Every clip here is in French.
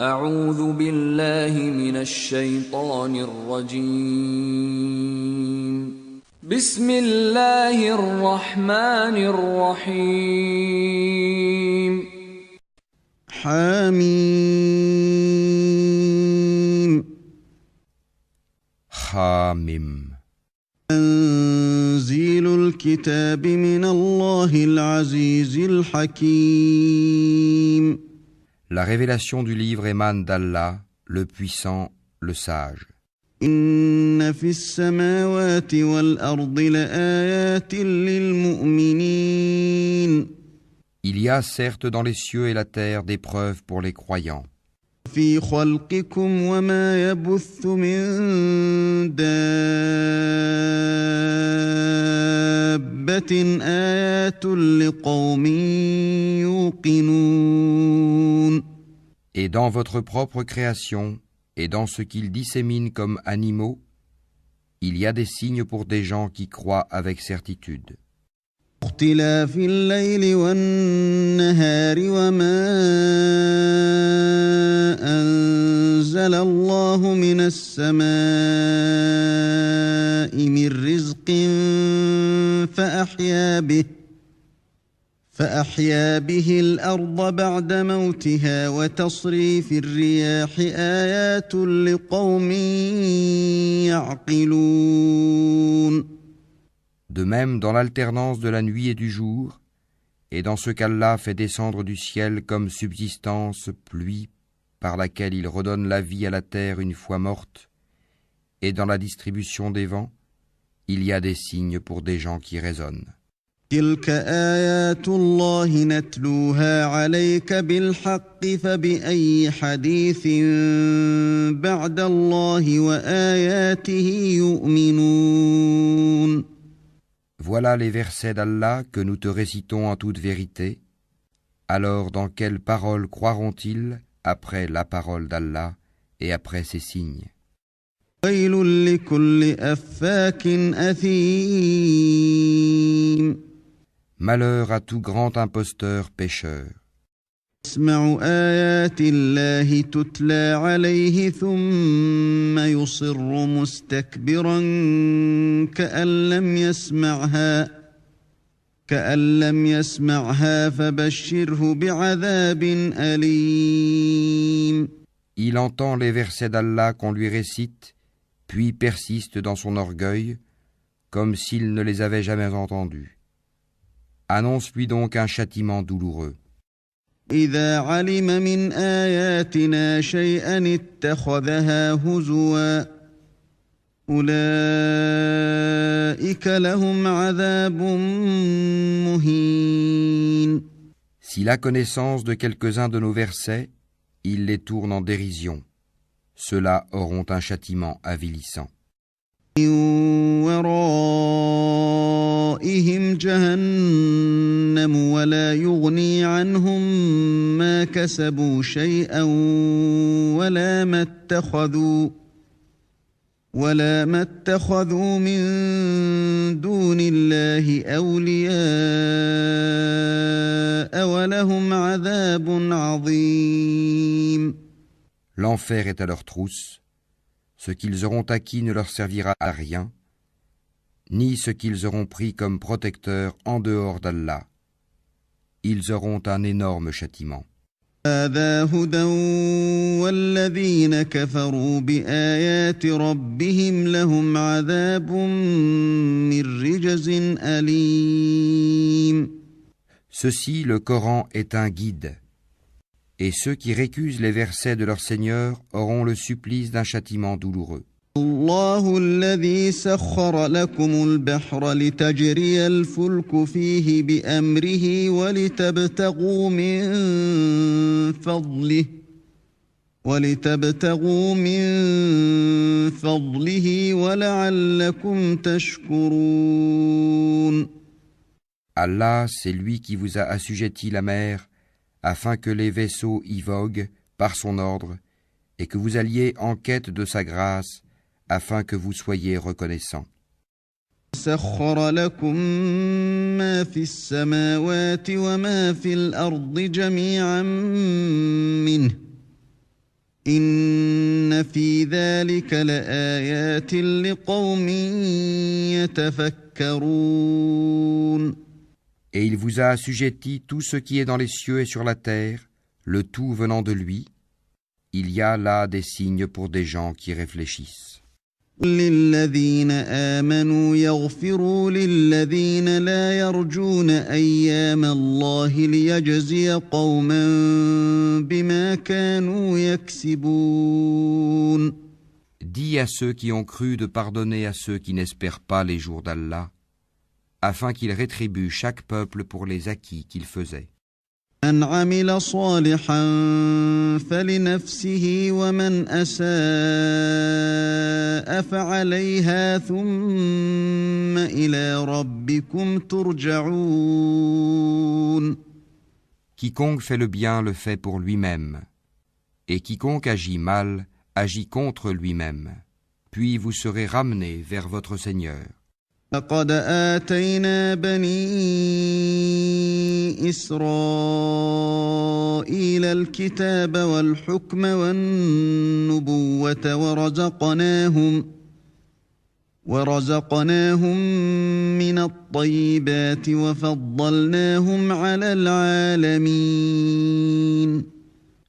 أعوذ بالله من الشيطان الرجيم بسم الله الرحمن الرحيم حميم حامim. تنزيل الكتاب من الله العزيز الحكيم. La révélation du livre émane d'Allah, le puissant, le sage. إن في السماوات والأرض لآيات للمؤمنين. Il y a certes dans les cieux et la terre des preuves pour les croyants. في خلقكم وما يبث من دابة آيات لقوم يوقنون. Et dans votre propre création, et dans ce qu'ils disséminent comme animaux, il y a des signes pour des gens qui croient avec certitude. اختلاف الليل والنهار وما أنزل الله من السماء من رزق فأحيا به الأرض بعد موتها وتصريف الرياح آيات لقوم يعقلون. De même dans l'alternance de la nuit et du jour, et dans ce qu'Allah fait descendre du ciel comme subsistance, pluie, par laquelle il redonne la vie à la terre une fois morte, et dans la distribution des vents, il y a des signes pour des gens qui raisonnent. تلك آيات الله نتلوها عليك بالحق فبأي حديث بعد الله وآياته يؤمنون. Voilà les versets d'Allah que nous te récitons en toute vérité. Alors dans quelle parole croiront-ils après la parole d'Allah et après ses signes? ويل لكل أفاك أثيم. Malheur à tout grand imposteur pécheur. يسمع آيات الله تتلى عليه ثم يصر مستكبرا كأن لم يسمعها فبشره بعذاب أليم. Il entend les versets d'Allah qu'on lui récite, puis persiste dans son orgueil, comme s'il ne les avait jamais entendus. Annonce-lui donc un châtiment douloureux. إذا علم من آياتنا شيئا اتخذها هزوا أولئك لهم عذاب مهين. S'il a connaissance de quelques-uns de nos versets, il les tourne en dérision. Ceux-là auront un châtiment avilissant. ورائهم جهنم ولا يغني عنهم ما كسبوا شيئا ولا ما اتخذوا من دون الله أولياء ولهم عذاب عظيم. L'enfer est à leur trousse. Ce qu'ils auront acquis ne leur servira à rien, ni ce qu'ils auront pris comme protecteur en dehors d'Allah. Ils auront un énorme châtiment. هذا هدى والذين كفروا بآيات ربهم لهم عذاب من رجز أليم. Ceci, le Coran, est un guide. Et ceux qui récusent les versets de leur Seigneur auront le supplice d'un châtiment douloureux. الله الذي سخر لكم البحر لتجري الفلك فيه بأمره ولتبتغوا من فضله ولعلكم تشكرون. Allah, c'est lui qui vous a assujetti la mer afin que les vaisseaux y voguent par son ordre et que vous alliez en quête de sa grâce afin que vous soyez reconnaissants. سخر لكم ما في السماوات وما في الأرض جميعا منه إن في ذلك لآيات لقوم يتفكرون. Et il vous a assujetti tout ce qui est dans les cieux et sur la terre, le tout venant de lui. Il y a là des signes pour des gens qui réfléchissent. للذين آمنوا يغفروا للذين لا يرجون أيام الله ليجزي قوما بما كانوا يكسبون. Dis à ceux qui ont cru de pardonner à ceux qui n'espèrent pas les jours d'Allah, afin qu'il rétribue chaque peuple pour les acquis qu'il faisait. من عمل صالحا فلنفسه ومن أساء فعليها ثم إلى ربكم ترجعون. Quiconque fait le bien le fait pour lui-même, et quiconque agit mal agit contre lui-même. Puis vous serez ramenés vers votre Seigneur. لقد آتينا بني إسرائيل الكتاب والحكم والنبوة ورزقناهم من الطيبات وفضلناهم على العالمين.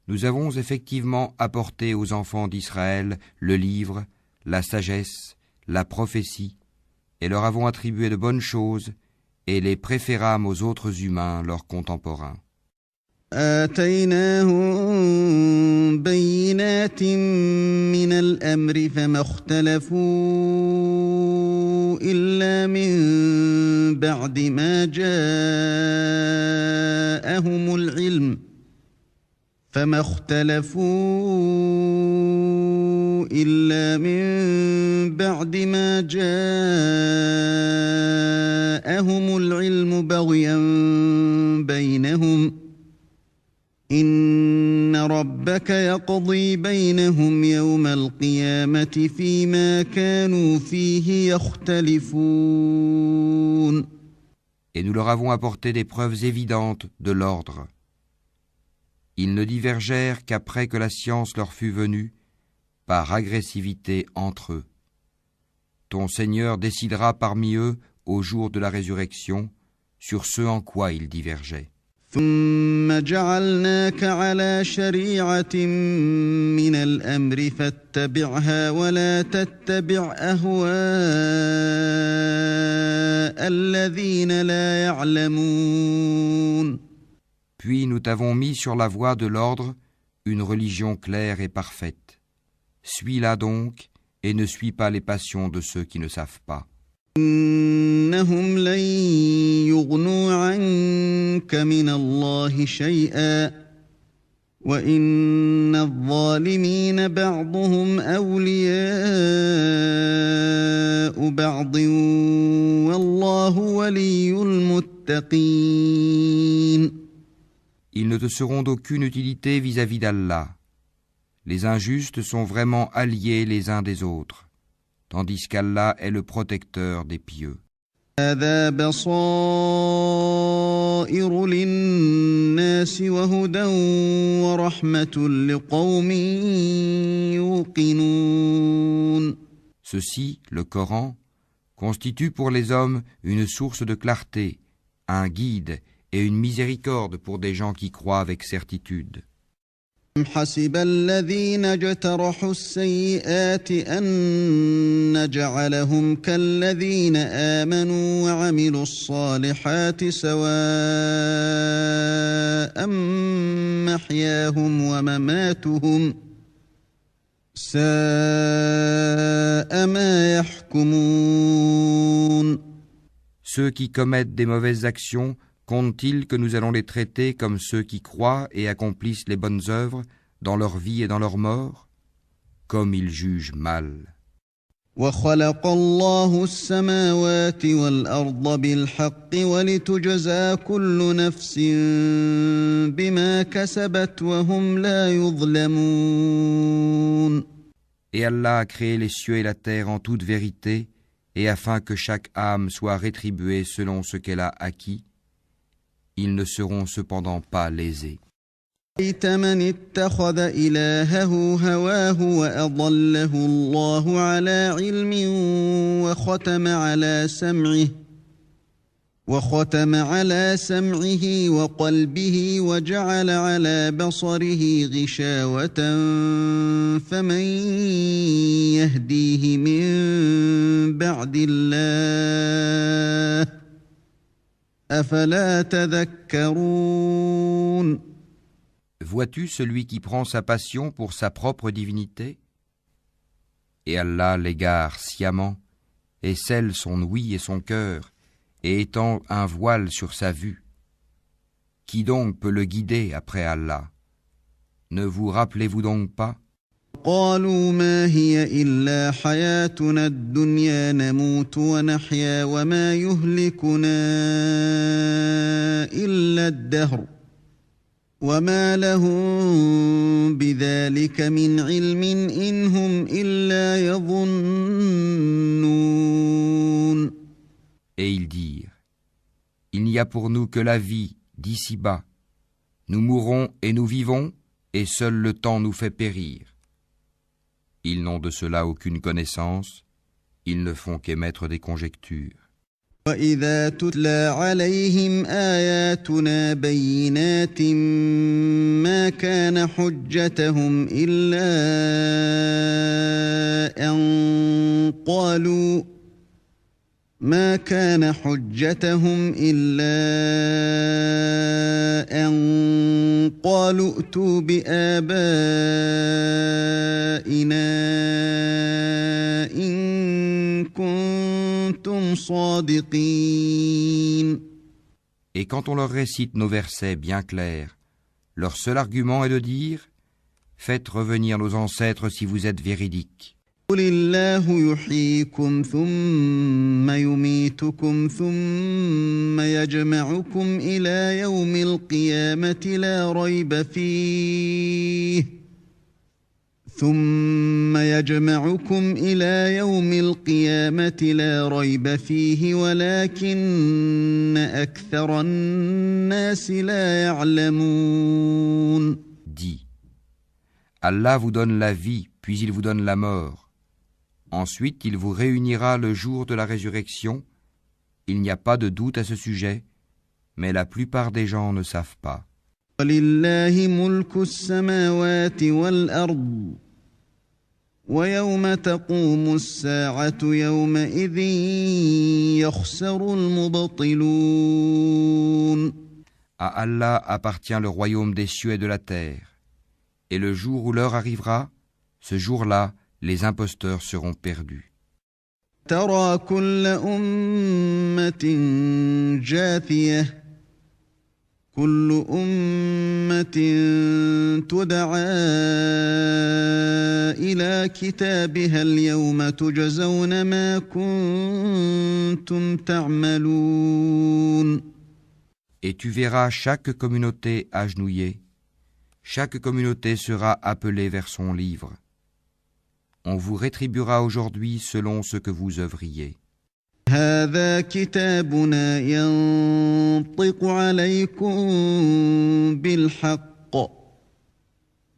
Nous avons effectivement apporté aux enfants d'Israël le livre, la sagesse, la prophétie, et leur avons attribué de bonnes choses, et les préférâmes aux autres humains, leurs contemporains. آتيناهم بينات من الأمر فما اختلفوا إلا من بعد ما جاءهم العلم بغيا بينهم إن ربك يقضي بينهم يوم القيامة فيما كانوا فيه يختلفون. Et nous leur avons apporté des preuves évidentes de l'ordre. Ils ne divergèrent qu'après que la science leur fut venue, par agressivité entre eux. Ton Seigneur décidera parmi eux, au jour de la résurrection, sur ce en quoi ils divergeaient. ثم جعلناك على شريعة من الأمر فاتبعها ولا تتبع أهواء الذين لا يعلمون. Puis nous t'avons mis sur la voie de l'ordre une religion claire et parfaite. Suis-la donc et ne suis pas les passions de ceux qui ne savent pas. إنهم لن يغنوا عنك من الله شيئا وإن الظالمين بعضهم أولياء بعض والله ولي المتقين. Ils ne te seront d'aucune utilité vis-à-vis d'Allah. Les injustes sont vraiment alliés les uns des autres, tandis qu'Allah est le protecteur des pieux. هذا بصائر للناس وهدى ورحمة لقوم يوقنون. Ceci, le Coran, constitue pour les hommes une source de clarté, un guide et une miséricorde pour des gens qui croient avec certitude. حسب الذين اجترحوا السيئات أن نجعلهم كالذين آمنوا وعملوا الصالحات سواء محياهم ومماتهم ساء ما يحكمون. Ceux qui commettent des mauvaises actions comptent-ils que nous allons les traiter comme ceux qui croient et accomplissent les bonnes œuvres dans leur vie et dans leur mort, comme ils jugent mal. وخلق الله السماوات والأرض بالحق ولتجزى كل نفس بما كسبت وهم لا يظلمون. Et Allah a créé les cieux et la terre en toute vérité, et afin que chaque âme soit rétribuée selon ce qu'elle a acquis, ils ne seront cependant pas lésés. أَرَأَيْتَ مَنِ اتَّخَذَ إِلَٰهَهُ هَوَاهُ وَأَضَلَّهُ اللَّهُ عَلَىٰ عِلْمٍ وختم على سمعه وقلبه وجعل على بصره غشاوة فمن يهديه من بعد الله أفلا تذكرون. Vois-tu celui qui prend sa passion pour sa propre divinité? Et Allah l'égare sciemment, et scelle son ouïe et son cœur, et étend un voile sur sa vue. Qui donc peut le guider après Allah? Ne vous rappelez-vous donc pas? قالوا ما هي إلا حياتنا الدنيا نموت ونحيا وما يهلكنا إلا الدهر وما لهم بذلك من علم إن هم إلا يظنون. Et ils dirent, il n'y a pour nous que la vie d'ici-bas. Nous mourons et nous vivons, et seul le temps nous fait périr. Ils n'ont de cela aucune connaissance, ils ne font qu'émettre des conjectures. وَإِذَا تُتْلَى عَلَيْهِمْ آيَاتُنَا بَيِّنَاتٍ مَا كَانَ حُجَّتَهُمْ إِلَّا أن قالوا ائتوا بآبائنا إن كنتم صادقين. Et quand on leur récite nos versets bien clairs, leur seul argument est de dire « Faites revenir nos ancêtres si vous êtes véridiques. » قل الله يحييكم ثم يميتكم ثم يجمعكم إلى يوم القيامة لا ريب فيه ولكن أكثر الناس لا يعلمون. Dis, Allah vous donne la vie, puis il vous donne la mort. Ensuite, il vous réunira le jour de la résurrection. Il n'y a pas de doute à ce sujet, mais la plupart des gens ne savent pas. وَلِلَّهِ مُلْكُ السَّمَاوَاتِ وَالْأَرْضِ وَيَوْمَ تَقُومُ السَّاعَةُ يَوْمَئِذٍ يَخْسَرُ الْمُبْطِلُونَ. À Allah appartient le royaume des cieux et de la terre. Et le jour où l'heure arrivera, ce jour-là, les imposteurs seront perdus. ترى كل أمة جاثية كل أمة تدعى إلى كتابها اليوم تجزون ما كنتم تعملون. Et tu verras chaque communauté agenouillée. Chaque communauté sera appelée vers son livre. On vous rétribuera aujourd'hui selon ce que vous œuvriez. هذا كتابنا ينطق عليكم بالحق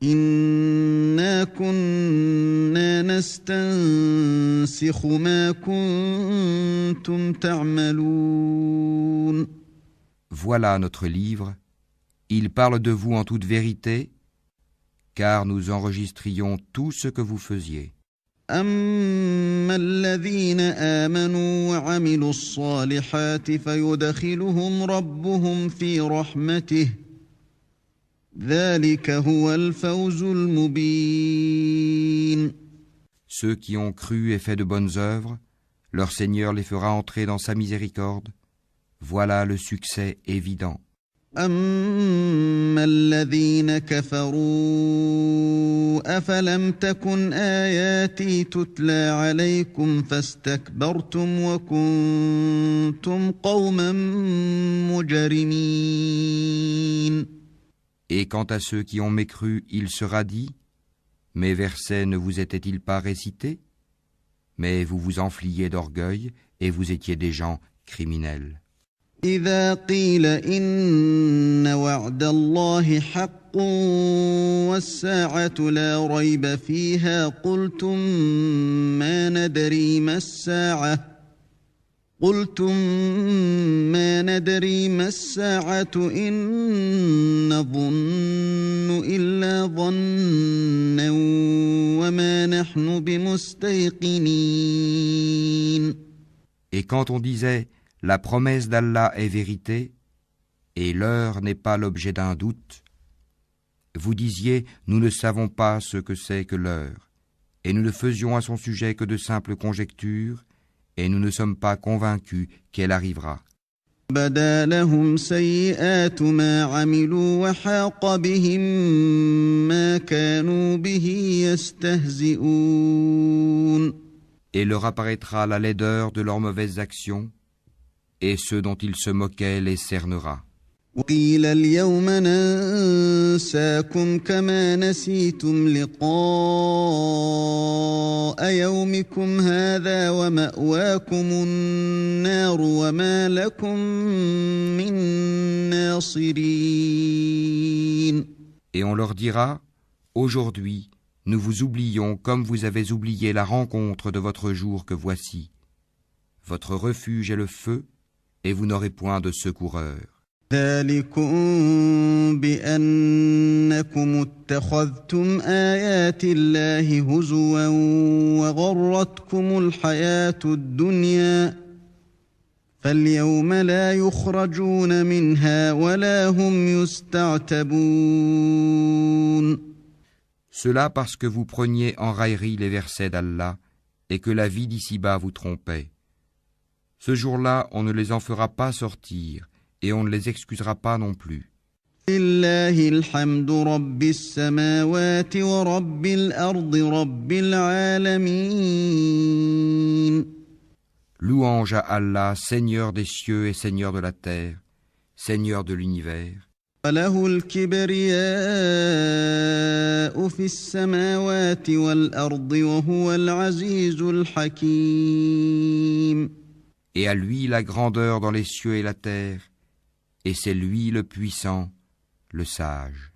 إنا كنا نستنسخ ما كنتم تعملون. Voilà notre livre. Il parle de vous en toute vérité, car nous enregistrions tout ce que vous faisiez. أما الذين آمنوا وعملوا الصالحات فيدخلهم ربهم في رحمته ذلك هو الفوز المبين. Ceux qui ont cru et fait de bonnes œuvres, leur Seigneur les fera entrer dans sa miséricorde. Voilà le succès évident. أما الذين كفروا أفلم تكن آياتي تتلى عليكم فاستكبرتم وكنتم قوما مجرمين. Et quant à ceux qui ont mécru, il sera dit, mes versets ne vous étaient-ils pas récités? Mais vous vous enfliez d'orgueil et vous étiez des gens criminels. إذا قيل إن وعد الله حق والساعة لا ريب فيها قلتم ما ندري ما الساعة إن نظن إلا ظنا وما نحن بمستيقنين. Et quand on disait « La promesse d'Allah est vérité » et l'heure n'est pas l'objet d'un doute, vous disiez « Nous ne savons pas ce que c'est que l'heure, et nous ne faisions à son sujet que de simples conjectures, et nous ne sommes pas convaincus qu'elle arrivera. » بدا لهم سيئات ما عملوا وحاق بهم ما كانوا به يستهزئون. Et leur apparaîtra la laideur de leurs mauvaises actions, et ceux dont ils se moquaient les cernera. وقيل اليوم ننساكم كما نسيتم لقاء يومكم هذا ومأواكم النار وما لكم من ناصرين. Et on leur dira, aujourd'hui, nous vous oublions comme vous avez oublié la rencontre de votre jour que voici. Votre refuge est le feu, et vous n'aurez point de secoureur. ذلكم بأنكم اتخذتم آيات الله هزوا وغرتكم الحياة الدنيا فاليوم لا يخرجون منها ولا هم يستعتبون. Cela parce que vous preniez en raillerie les versets d'Allah et que la vie d'ici-bas vous trompait. Ce jour-là, on ne les en fera pas sortir et on ne les excusera pas non plus. لله الحمد رب السماوات ورب الأرض رب العالمين. Louange à Allah, Seigneur des cieux et Seigneur de la terre, Seigneur de l'univers. وله الكبرياء في السماوات والأرض وهو العزيز الحكيم. Et à lui la grandeur dans les cieux et la terre, et c'est lui le puissant, le sage.